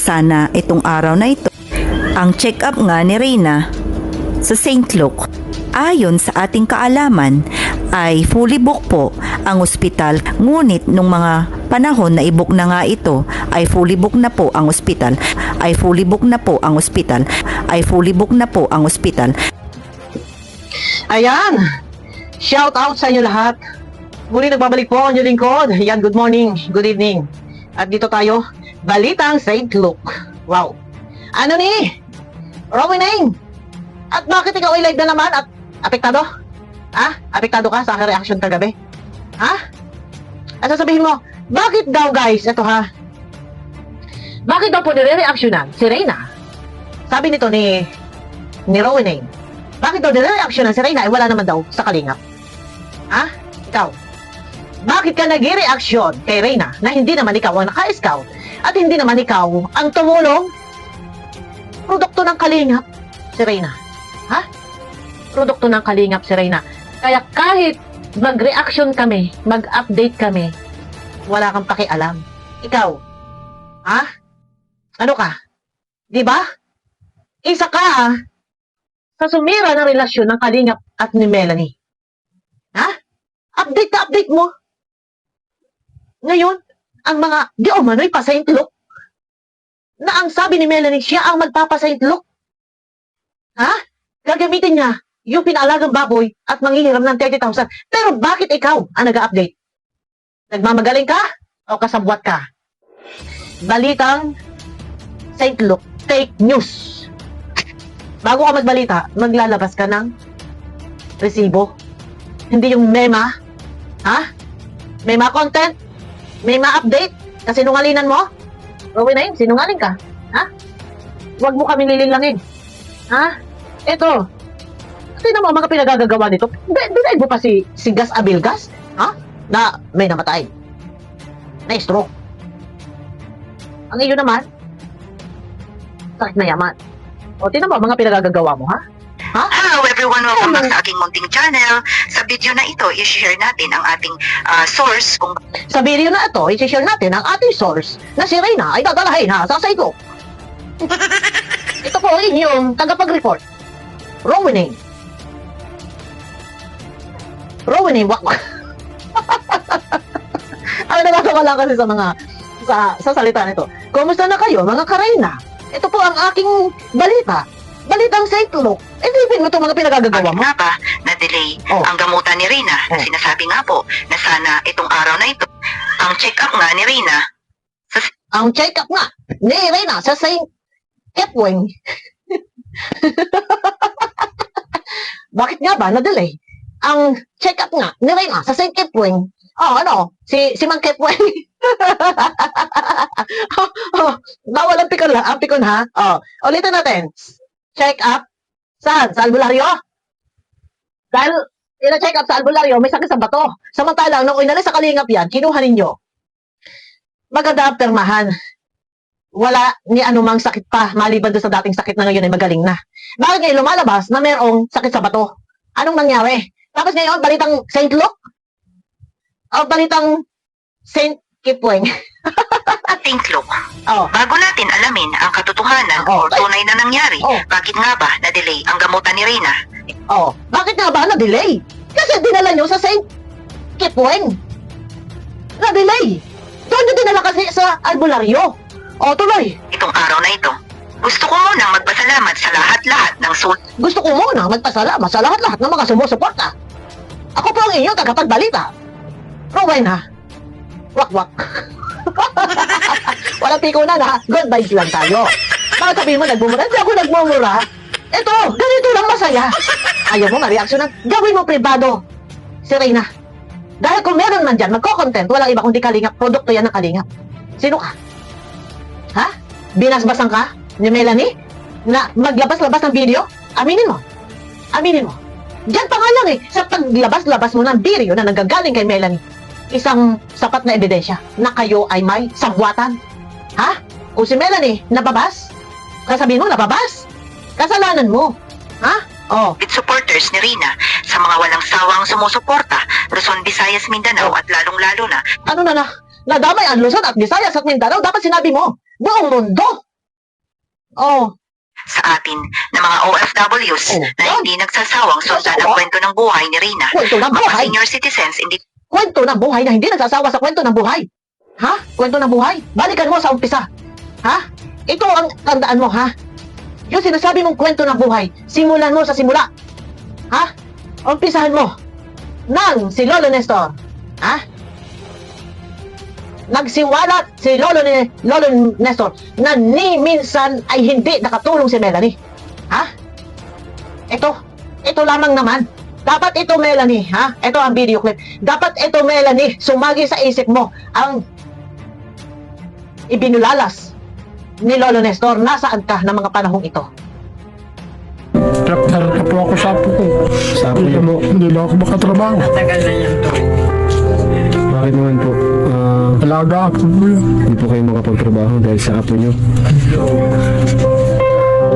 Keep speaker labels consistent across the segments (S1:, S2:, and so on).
S1: sana itong araw na ito. Ang check-up nga ni Reyna sa St. Luke, ayon sa ating kaalaman, ay fully book po ang ospital. Ngunit nung mga panahon na i-book na nga ito, ay fully book na po ang ospital. Ay fully book na po ang ospital. Ay fully book na po ang ospital.
S2: Ayan! Shout out sa inyo lahat. Muli nagbabalik po ang inyong lingkod. Ayan, good morning, good evening. At dito tayo, Balitang St. Luke. Wow! Ano ni? Rowining! At bakit ikaw ay live na naman at apektado? Ha? Apektado ka sa aking reaction kagabi? Ha? At sasabihin mo, bakit daw guys, ito ha? Bakit daw po nire-reactionan si Reyna? Sabi nito ni Rowining, bakit daw nire-reactionan si Reyna ay wala naman daw sa kalingap? Ha? Ikaw? Bakit ka nag-reaction kay Reyna na hindi naman ikaw ang naka-scout at hindi naman ikaw ang tumulong? Produkto ng kalingap si Reyna. Ha? Produkto ng kalingap si Reyna. Kaya kahit mag-reaction kami, mag-update kami, wala kang pakialam. Ikaw? Ha? Ano ka? Di ba? Isa ka sa sumira ng relasyon ng kalingap at ni Melanie. Ha? Update na update mo. Ngayon, ang mga di umano'y pa-Saint Luke na ang sabi ni Melanie, siya ang magpapa-Saint Luke. Ha? Gagamitin niya yung pinaalagang baboy at manghihiram ng 30,000. Pero bakit ikaw ang nag-update? Nagmamagaling ka o kasabwat ka? Balitang St. Luke, fake news. Bago ka magbalita, maglalabas ka ng resibo. Hindi yung mema. Ha? Mema content? Mema update? Kasi sinungalinan mo? Rowining, sinungaling ka. Ha? Huwag mo kami lililangin. Ha? Ito. Tingnan mo ang mga pinagagagawa nito. Dinaig mo pa si Gas Abilgas? Ha? Na may namatay. Na stroke. Ang iyo naman, sakit na yaman. O, tingnan mo ang mga pinagagagawa mo, ha? Ha?
S3: Hello everyone, welcome back sa aking munting channel. Sa video na ito, i-share natin ang ating source kung
S2: Sa video na ito, i-share natin ang ating source na si Reyna ay dadalahin ha sa St. Luke. Ito po ang inyong tagapag-report. Rowining. Rowining, wak. Ang nagagawa lang kasi sa mga sa salita nito. Kumusta na kayo mga kareyna? Ito po ang aking balita. Balitang St. Luke. Isipin mo itong mga pinagagagawa mo.
S3: nga ba na-delay
S2: Oh.
S3: ang gamutan ni Reyna.
S2: Oh.
S3: Sinasabi nga po na sana itong araw na ito, ang check-up nga ni Reyna sa
S2: Ang check-up nga ni Reyna sa St. Kepwing. Bakit nga ba na-delay? Ang check-up nga ni Reyna sa St. Kepwing. Oh, ano? Si Mang Kepwing. Bawal ang pikon ha. Oh, ulitin natin. Check-up. Saan? Sa albularyo? Dahil ina-check up sa albularyo, may sakit sa bato. Samantalang, nung inalis sa kalingap yan, kinuha ninyo. Maganda ang permahan. Wala ni anumang sakit pa, maliban doon sa dating sakit na ngayon ay magaling na. Bakit ngayon lumalabas na mayroong sakit sa bato? Anong nangyari? Tapos ngayon, balitang St. Luke? O balitang St. Kipweng?
S3: St. Luke.
S2: Oh,
S3: Bago natin alamin ang katotohanan
S2: Oh.
S3: o tunay na nangyari,
S2: Oh.
S3: bakit nga ba na-delay ang gamutan ni Reyna?
S2: oh. Bakit nga ba na-delay? Kasi dinala nyo sa St. Kipweng. Na-delay. Doon nyo dinala kasi sa albularyo. O, tuloy.
S3: Itong araw na ito, gusto ko munang magpasalamat sa lahat-lahat ng
S2: Gusto ko muna magpasalamat sa lahat-lahat ng mga sumusuporta. Ako po ang inyong tagapagbalita. Rowan ha. Wak-wak. Walang pikunan ha. Good vibes lang tayo. Bakit sabihin mo nagmumura? Hindi ako nagmumura. Ito, ganito lang masaya. Ayaw mo ma-reaksyonan. Gawin mo privado. Si Reyna. Dahil kung meron man dyan, magko-content, walang iba kundi kalingap. Produkto yan ng kalingap. Sino ka? Ha? Binasbasan ka? Ni Melanie? Na maglabas-labas ng video? Aminin mo. Aminin mo. Diyan pa nga lang sa paglabas-labas mo ng video na nagagaling kay Melanie, isang sapat na ebidensya na kayo ay may sabwatan. Ha? Kung si Melanie nababas, sasabihin mo nababas. Kasalanan mo. Ha? Oh.
S3: with supporters ni Reyna sa mga walang sawang sumusuporta, Luzon, Visayas, Mindanao at lalong-lalo na
S2: Ano na nadamay ang Luzon at Visayas at Mindanao, dapat sinabi mo, buong mundo Oh,
S3: sa atin na mga OFWs
S2: Oh,
S3: na
S2: yan.
S3: hindi nagsasawang sundan ang
S2: Nagsasawa?
S3: kwento ng buhay ni Rina.
S2: kwento ng
S3: Mga
S2: buhay.
S3: senior citizens, hindi
S2: Kwento ng buhay na hindi nagsasawa sa kwento ng buhay. Ha? Kwento ng buhay? Balikan mo sa umpisa. Ha? Ito ang tandaan mo, ha? Yung sinasabi mong kwento ng buhay, simulan mo sa simula. Ha? Umpisahan mo nang si Lolo Nestor. Ha? Nagsiwalat si Lolo Nestor na ni minsan ay hindi nakatulong si Melanie. Ha? Ito lamang naman. Dapat ito, Melanie, ha? Ito ang video clip. Dapat ito, Melanie, sumagi sa isip mo ang ibinulalas ni Lolo Nestor. Nasaan ka ng mga panahong ito?
S4: Chapter na po ako sa apo ko.
S5: Sa apo
S4: Hindi
S5: niyo?
S4: na ako makatrabaho.
S5: Bakit naman po?
S4: Alaga ako po yan.
S5: Hindi po kayo makapagtrabaho dahil sa apo nyo.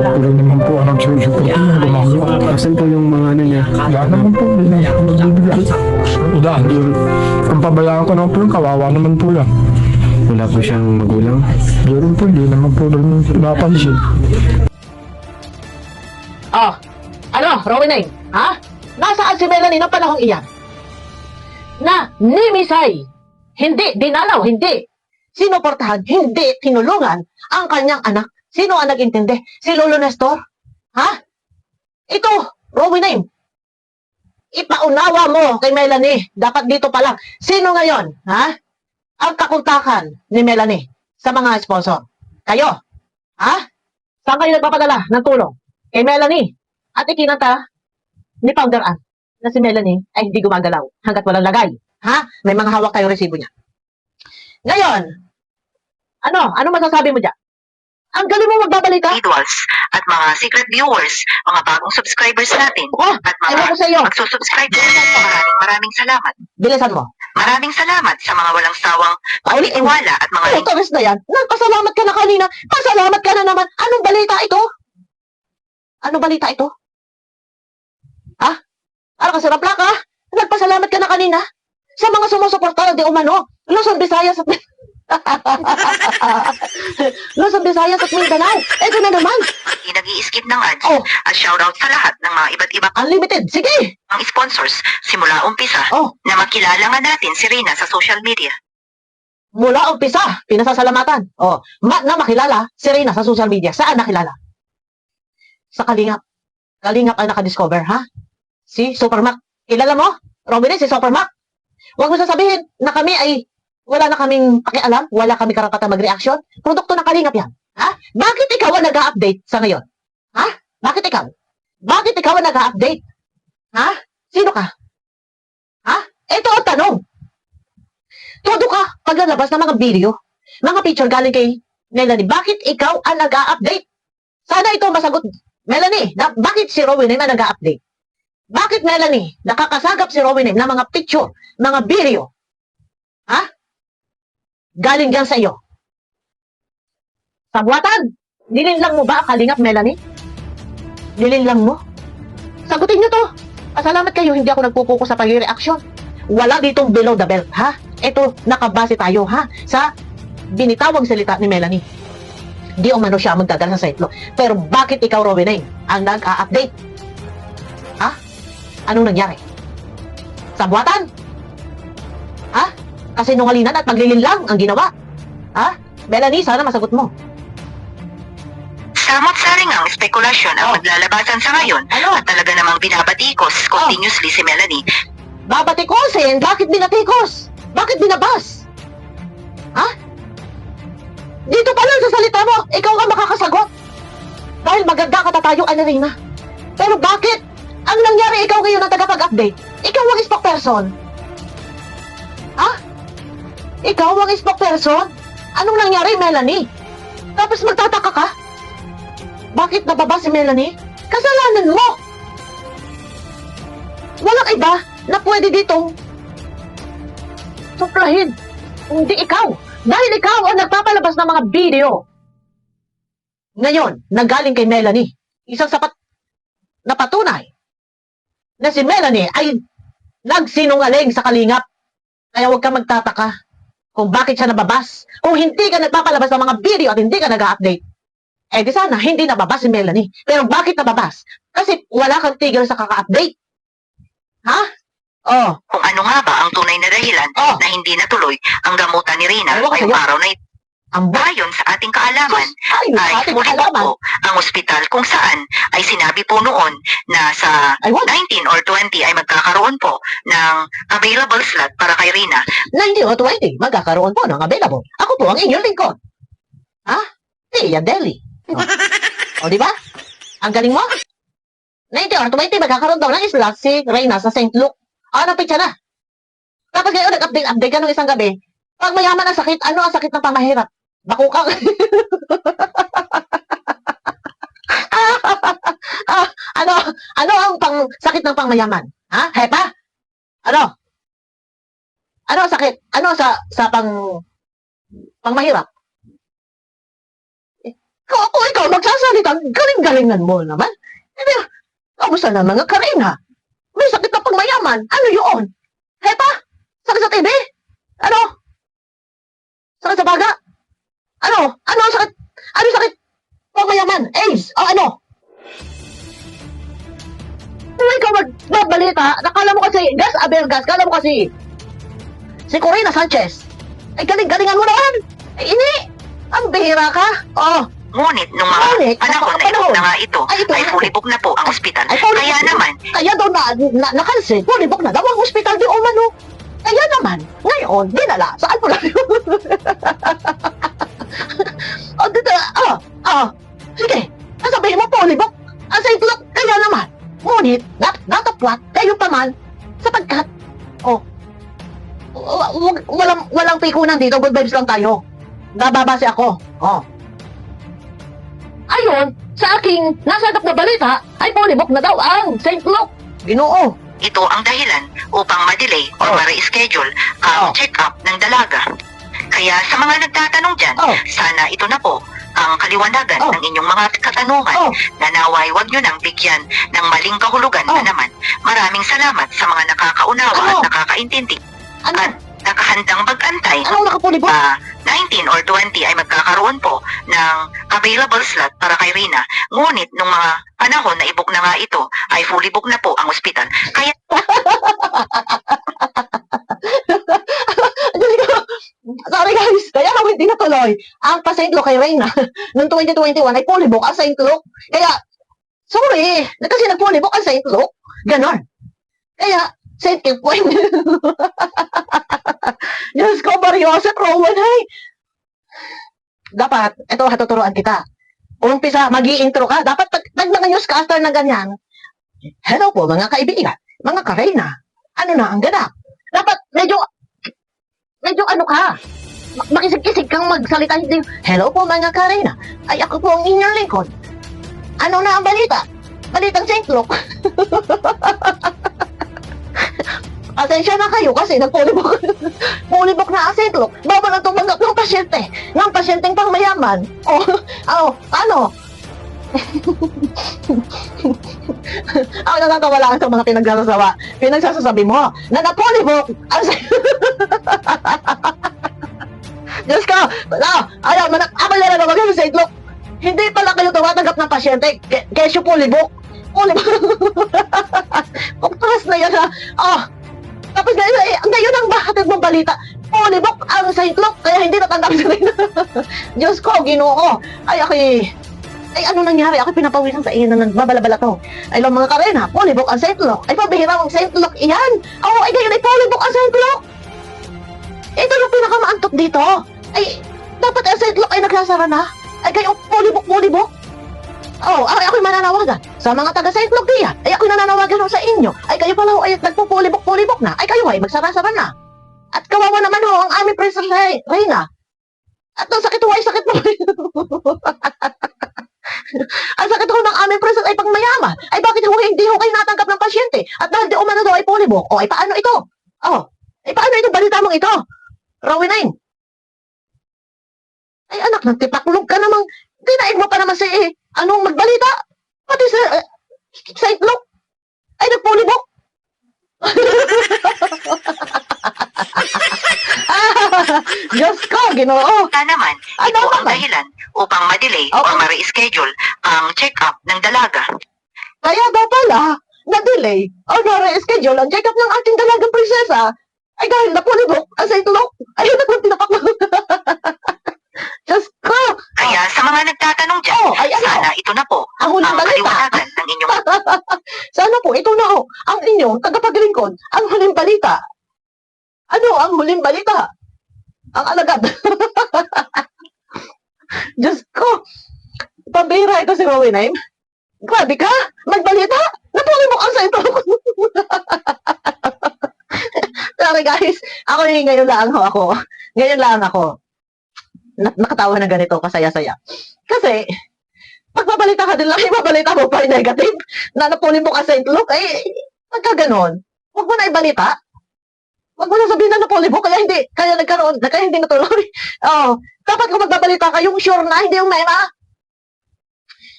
S4: Walang naman po ang nagsusupport niya. Gumagawa.
S5: Asan po yung mga ano niya?
S4: Wala naman po. Hindi na ako magbibigay. Dahil ang pabayaan ko naman po yung kawawa naman po yan.
S5: Wala po siyang magulang.
S4: Meron po, hindi naman po rin napansin.
S2: Oh, ano, Rowanay? Ha? Nasaan si Melanie ng panahong iyan? Na nimisay, hindi dinalaw, hindi sinuportahan, hindi tinulungan ang kanyang anak. Sino ang nag-intindi? Si Lolo Nestor? Ha? Ito, Rowanay. Ipaunawa mo kay Melanie. Dapat dito pa lang. Sino ngayon? Ha? Ang kakuntakan ni Melanie sa mga sponsor. Kayo. Ha? Saan kayo nagpapadala ng tulong? Kay Melanie. At ikinanta ni Founder Ann na si Melanie ay hindi gumagalaw hanggat walang lagay. Ha? May mga hawak kayong resibo niya. Ngayon, ano masasabi mo dyan? Ang galing mo magbabalita.
S3: individuals at mga secret viewers, mga bagong subscribers natin,
S2: Oh,
S3: at
S2: ewan
S3: mga
S2: ko sa iyo.
S3: magsusubscribe maraming salamat.
S2: Bilisan mo.
S3: Maraming salamat sa mga walang sawang
S2: Paulit mo.
S3: pagtitiwala at mga
S2: Ay, Torres na yan. Nagpasalamat ka na kanina. Pasalamat ka na naman. Anong balita ito? Anong balita ito? Ha? Ano ka sa plaka? Nagpasalamat ka na kanina? Sa mga sumusuporta di umano. Luzon, Visayas at Luzon, Visayas at Mindanao. Ito na naman.
S3: hindi nag-i-skip ng ads
S2: Oh,
S3: at shoutout sa lahat ng mga iba't ibang
S2: unlimited. Sige.
S3: sponsors simula umpisa
S2: Oh,
S3: na makilala nga natin si Rina sa social media.
S2: mula umpisa, pinasasalamatan. Oh, na makilala si Reyna sa social media. Saan nakilala? Sa Kalingap. Kalingap ang nakadiscover, ha? Si Supermac. Kilala mo? Robin, si Supermac. Huwag mo sasabihin na kami ay wala na kaming pakialam, wala kami karapatan mag-reaction. Produkto ng Kalingap yan. Ha? Bakit ikaw ang nag-update sa ngayon? Ha? Bakit ikaw? Bakit ikaw ang nag-update? Ha? Sino ka? Ha? Ito ang tanong. Todo ka paglalabas ng mga video, mga picture galing kay Melanie. Bakit ikaw ang nag-update? Sana ito masagot. Melanie, bakit si Rowan ang nag-update? Bakit Melanie, nakakasagap si Rowan ng mga picture, mga video? Ha? Galing yan sa iyo. Sabwatan, nilinlang mo ba ang Kalingap, Melanie? Nilinlang mo? Sagutin nyo to. Pasalamat kayo, hindi ako nagpupuko sa pag-reaction. Wala ditong below the belt, ha? Ito, nakabase tayo, ha? Sa binitawang salita ni Melanie. Di umano siya magdadala sa setlo. Pero bakit ikaw, Rowanay, ang nag-a-update? Ha? Anong nangyari? Sabwatan? Ha? Kasinungalingan at paglilinlang ang ginawa. Ha? Melanie, sana masagot mo.
S3: Samot-saring ang spekulasyon ang
S2: Oh.
S3: maglalabasan sa ngayon
S2: Ano?
S3: at talaga namang binabatikos continuously si Melanie.
S2: Babatikosin? Bakit binatikos? Bakit binabas? Ha? Dito pa lang sa salita mo, ikaw ang makakasagot. Dahil maganda ka tayo, Reyna. Pero bakit? Ang nangyari, ikaw ngayon ang tagapag-update. Ikaw ang spokesperson. Ha? Ikaw ang spokesperson? Anong nangyari, Melanie? Tapos magtataka ka? Bakit nababa si Melanie? Kasalanan mo! Walang iba na pwede ditong suplahin. Hindi ikaw. Dahil ikaw ang nagpapalabas ng mga video. Ngayon, nagaling kay Melanie. Isang sapat na patunay na si Melanie ay nagsinungaling sa Kalingap. Kaya huwag ka magtataka kung bakit siya nababas. Kung hindi ka nagpapalabas ng mga video at hindi ka nag-update. Eh di sana, hindi nababas si Melanie. Pero bakit nababas? Kasi wala kang tigil sa kaka-update. Ha? Oh,
S3: Kung ano nga ba ang tunay na dahilan
S2: Oh.
S3: na hindi natuloy ang gamutan ni Rina
S2: Ewan ko
S3: ngayong
S2: sa'yo.
S3: araw na ito.
S2: ang
S3: Ayon sa ating kaalaman,
S2: Ayun,
S3: ay
S2: ating
S3: fully booked
S2: kaalaman.
S3: po ang ospital kung saan ay sinabi po noon na sa
S2: Ay, what?
S3: 19 or 20 ay magkakaroon po ng available slot para kay Rina.
S2: 19 o 20, magkakaroon po ng available. Ako po ang inyong lingkod. Ha? Tia Deli. O, di ba? Ang galing mo? 19 or 20, magkakaroon daw ng slot si Reyna sa St. Luke. Ano picture na? Tapos ngayon, nag-update ka nung isang gabi. Pag mayaman ang sakit, ano ang sakit ng pamahirap? Bakukang. ano ang sakit ng pangmayaman? Ha? Hepa? Ano? Ano ang sakit? Ano sa pangmahirap? Kung ikaw magsasalita, galing-galingan mo naman. Hindi, kamusta na mga Karina? May sakit na pangmayaman. Ano yun? Hepa? Sakit sa TV? Ano? Sakit sa baga? Ano? Ano ang sakit? Ano sakit? Pangmayaman? AIDS? O ano? Kung ikaw magbabalita, nakala mo kasi, Gas Abelgas, kala mo kasi, si Corina Sanchez, ay galing-galingan mo naman. Ay, ini, ang bihira ka. Oh,
S3: Ngunit nung mga
S2: Ngunit,
S3: panahon na
S2: panahon.
S3: ito na nga ito
S2: Ay, ito
S3: ay
S2: nga.
S3: fully booked na po ang ospital.
S2: Ay, fully
S3: Kaya
S2: booked na.
S3: naman,
S2: kaya daw na-cancel, pulibok na daw ang hospital di umano. Kaya naman, ngayon, dinala, saan po lang yun? O, dito, sige, sasabihin mo pulibok, ang sa itlog, kaya naman. Ngunit, natapwat, kayo pa man, sapagkat, walang pikunan dito, good vibes lang tayo. Nababase ako, Ayon, sa aking nasadap na balita, ay pulibok na daw ang St. Luke. Ginoo.
S3: ito ang dahilan upang ma-delay or
S2: Oh.
S3: ma-reschedule ang
S2: Oh.
S3: check-up ng dalaga. Kaya sa mga nagtatanong dyan,
S2: Oh.
S3: sana ito na po ang kaliwanagan
S2: Oh.
S3: ng inyong mga katanungan
S2: Oh.
S3: na naway wag nyo nang bigyan ng maling kahulugan
S2: Oh.
S3: na naman. Maraming salamat sa mga nakakaunawa
S2: Ano?
S3: at nakakaintindi
S2: Ano?
S3: at nakahandang mag-antay.
S2: Anong nakapulibok?
S3: 19 or 20 ay magkakaroon po ng available slot para kay Rina. Ngunit nung mga panahon na i-book na nga ito, ay fully book na po ang ospital. Kaya
S2: Sorry guys, kaya ako hindi natuloy. Ang pa-St. Luke kay Reyna, noong 2021 ay pulibok ang St. Luke. Kaya, sorry, kasi nagpulibok ang St. Luke. Ganon. Kaya, St. Kilpoint. Diyos ko, Mariosep, Rowan, hay. Dapat, ito, hatuturuan kita. Umpisa, mag-i-intro ka. Dapat, pag mga newscaster na ganyan, hello po, mga kaibigan, mga Kareyna. Ano na ang ganap? Dapat, medyo ano ka, makisig-kisig kang magsalita. Hindi, hello po mga Karina. Ay ako po ang inyong lingkod. Ano na ang balita? Balitang St. Luke. Atensya na kayo kasi nagpulibok. Pulibok na ang St. Luke. Bawal ang tumanggap ng pasyente. Ng pasyenteng pangmayaman. Ano? Ako nakakawa lang sa mga pinagsasabi mo na napulibok ang Diyos ko, ayaw, ako na naman sa St. Luke. Hindi pala kayo tumatanggap ng pasyente, kesyo pulibok. Pagpas na yan ha. Tapos ngayon ang bahatid mong balita, pulibok ang St. Luke, kaya hindi natanggap sa rin. Diyos ko, Ginoo. Ay, ano nangyari? Ako pinapawisan sa iyo na nagbabala-bala to. Ay, lang mga Karena, pulibok ang St. Luke. Ay, pabihira ang St. Luke iyan. Ay, ngayon ay pulibok ang St. Luke. Ito yung pinakamaantok dito. Ay, dapat ang St. Luke ay nagsasara na. Ay, kayo, pulibok. Ay, ako'y mananawagan. Sa mga taga St. Luke diyan, ay ako'y nananawagan sa inyo. Ay, kayo pala ay nagpupulibok na. Ay, kayo ay magsara-sara na. At kawawa naman ho ang aming Princess Reyna. At ang sakit ho ay sakit mo. Ang sakit ho ng aming princess ay pangmayaman. Ay bakit ho hindi ho kayo natanggap ng pasyente? At dahil di umano daw ay pulibok. Ay paano ito? Ay paano ito? Balita mong ito? Rowena. Ay anak, nagtipaklog ka namang. Dinaig mo pa naman si anong magbalita? Pati sa itlog. Ay nagpulibok. Diyos ko, ginoo.
S3: Kaya naman,
S2: Ano
S3: ito ang
S2: naman?
S3: dahilan upang ma-delay
S2: Oo.
S3: o ma-reschedule ang check-up ng dalaga.
S2: Kaya daw pala, na-delay o na-reschedule ang check-up ng ating dalagang prinsesa ay dahil napulibok ang St. Luke. Ayun na kung tinapak mo. Diyos ko.
S3: Kaya sa mga nagtatanong dyan,
S2: Oh, ay ano?
S3: sana ito na po
S2: Ang huling
S3: ang
S2: balita.
S3: kaliwanagan ng inyong
S2: Sana po, ito na ho, ang inyong tagapaglingkod, ang huling balita. Ano ang huling balita? Ang alagad. Diyos ko. Pambira ito si Rowena. Grabe ka, magbalita. Napulibok ang St. Luke. Sorry guys, ngayon lang ako. Ngayon lang ako. Nakatawa na ganito, kasaya-saya. Kasi, pagbabalita ka din lang, ibabalita mo pa yung negative, na napulin mo ka St. Luke, pagka ganon, huwag mo na ibalita. Huwag mo na sabihin na napulin mo, kaya hindi natuloy. Oh, dapat kung magbabalita ka, yung sure na, hindi yung mema.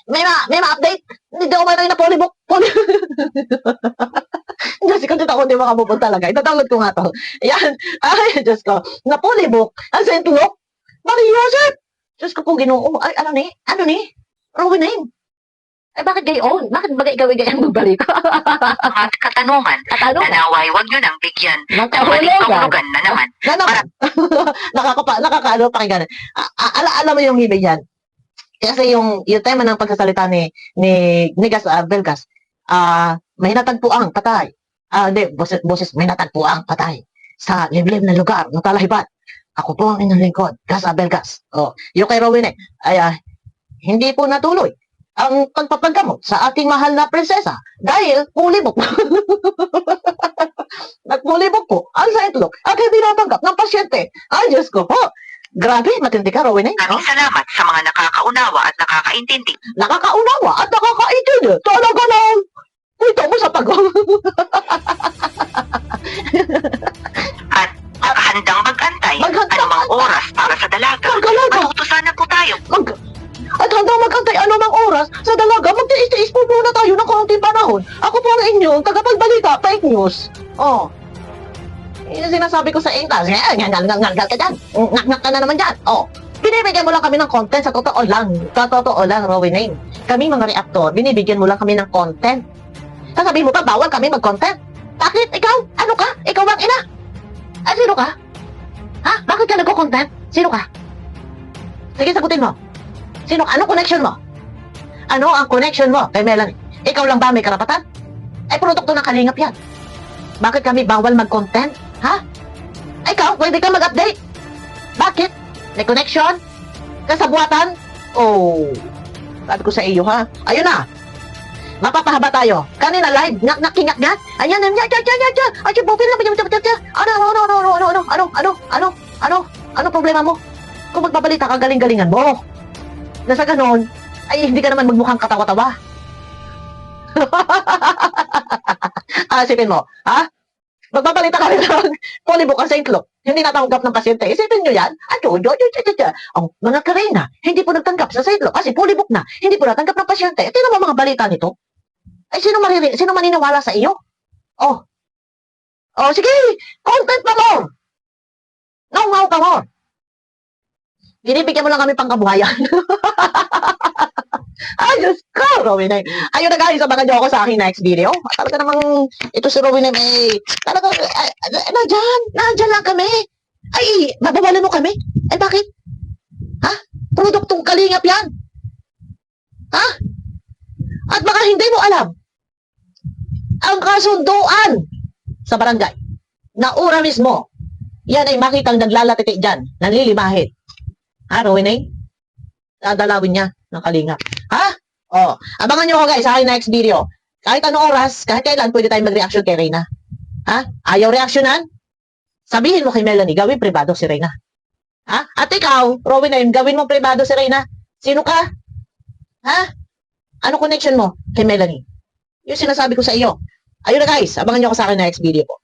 S2: Mema update. Hindi ako may napulin mo. Diyos ko, dito ako hindi makabubog talaga. Itadownload ko nga to. Yan. Ay, Diyos ko. Napulibok ang St. Luke. Maria Joseph! Diyos ko po, Ginoo. Ay, ano ni? Rowena. Ay, bakit gayon? Bakit bagay ikaw ay gayang magbalita?
S3: mga katanungan na naway huwag nyo nang bigyan ng maling pahulugan na naman.
S2: Nakakaano pakinggan. Alam mo yung ibig yan. Kasi yung tema ng pagsasalita ni Gas Belgas, may natagpuang patay. Hindi, boses, may natagpuang patay sa liblib na lugar ng Talahibat. Ako po ang inyong lingkod, Gas Belgas. Yung kay Rowena, hindi po natuloy ang pagpapagamot sa ating mahal na prinsesa dahil pulibok. Nagpulibok po ang St. Luke at hindi natanggap ng pasyente. Ay, Diyos ko po. Grabe, matindi ka, Rowena.
S3: Maraming salamat sa mga nakakaunawa at nakakaintindi.
S2: Nakakaunawa at nakakaintindi. Talaga lang. Ito mo sa pag...
S3: At nakahandang mag-antay
S2: Maghanda.
S3: anumang oras para sa dalaga.
S2: Magdalaga.
S3: Matutusan na po tayo.
S2: At handang magantay anumang oras sa dalaga, magtiis-tiis po muna tayo ng kaunting panahon. Ako po ang inyong tagapagbalita, fake news. Oh. Yung sinasabi ko sa intas, ngal ka dyan. Ngak ka na naman dyan. Oh. Binibigyan mo lang kami ng content sa totoo lang. Sa totoo lang, Rowena. Kami mga reactor, binibigyan mo lang kami ng content. Sasabihin mo pa, bawal kami mag-content. Bakit? Ikaw? Ano ka? Ikaw ang ina? Ay, sino ka? Ha? Bakit ka nagko-content? Sino ka? Sige, sagutin mo. Sino? Ano connection mo? Ano ang connection mo kay Melanie? Ikaw lang ba may karapatan? Ay, produkto ng kalingap yan. Bakit kami bawal mag-content? Ha? Ikaw, pwede ka mag-update. Bakit? May connection? Kasabuatan? Oh. Sabi ko sa iyo, ha? Ayun na. Mapapahaba tayo. Kanina live, ngak-ngak. Ayan, ano problema mo? Kung magbabalita ka, galing-galingan mo. Na sa ganon, ay hindi ka naman magmukhang katawa-tawa. Isipin mo, ha? Magbabalita ka rin ng polybok ang St. Luke. Hindi natanggap ng pasyente. Isipin nyo yan. Ang mga karena, hindi po nagtanggap sa St. Luke kasi polybok na. Hindi po natanggap ng pasyente. Tingnan mo mga balita nito. Ay, sino maniniwala sa iyo? Oh, sige. Content pa mo. Know-how ka mo. Binibigyan mo lang kami pang kabuhayan. Ay, Diyos ko, Rowena. Ayun na guys, abangan nyo ako sa aking next video. Talaga namang, ito si Rowena talaga, nadyan lang kami. Ay, babawalan mo kami. Ay, bakit? Ha? Produktong kalingap yan. Ha? At baka hindi mo alam, ang kasunduan sa barangay, na ura mismo, yan ay makitang naglalatiti dyan, nanlilimahid. Ha, Rowena? Dadalawin niya ng kalingap. Ha? Abangan nyo ako guys sa aking next video. Kahit anong oras, kahit kailan, pwede tayong mag-reaction kay Reyna. Ha? Ayaw reaksyonan? Sabihin mo kay Melanie, gawin privado si Reyna. Ha? At ikaw, Rowena, gawin mo privado si Reyna. Sino ka? Ha? Ano connection mo kay Melanie? Yung sinasabi ko sa iyo. Ayun na guys, abangan nyo ako sa akin next video po.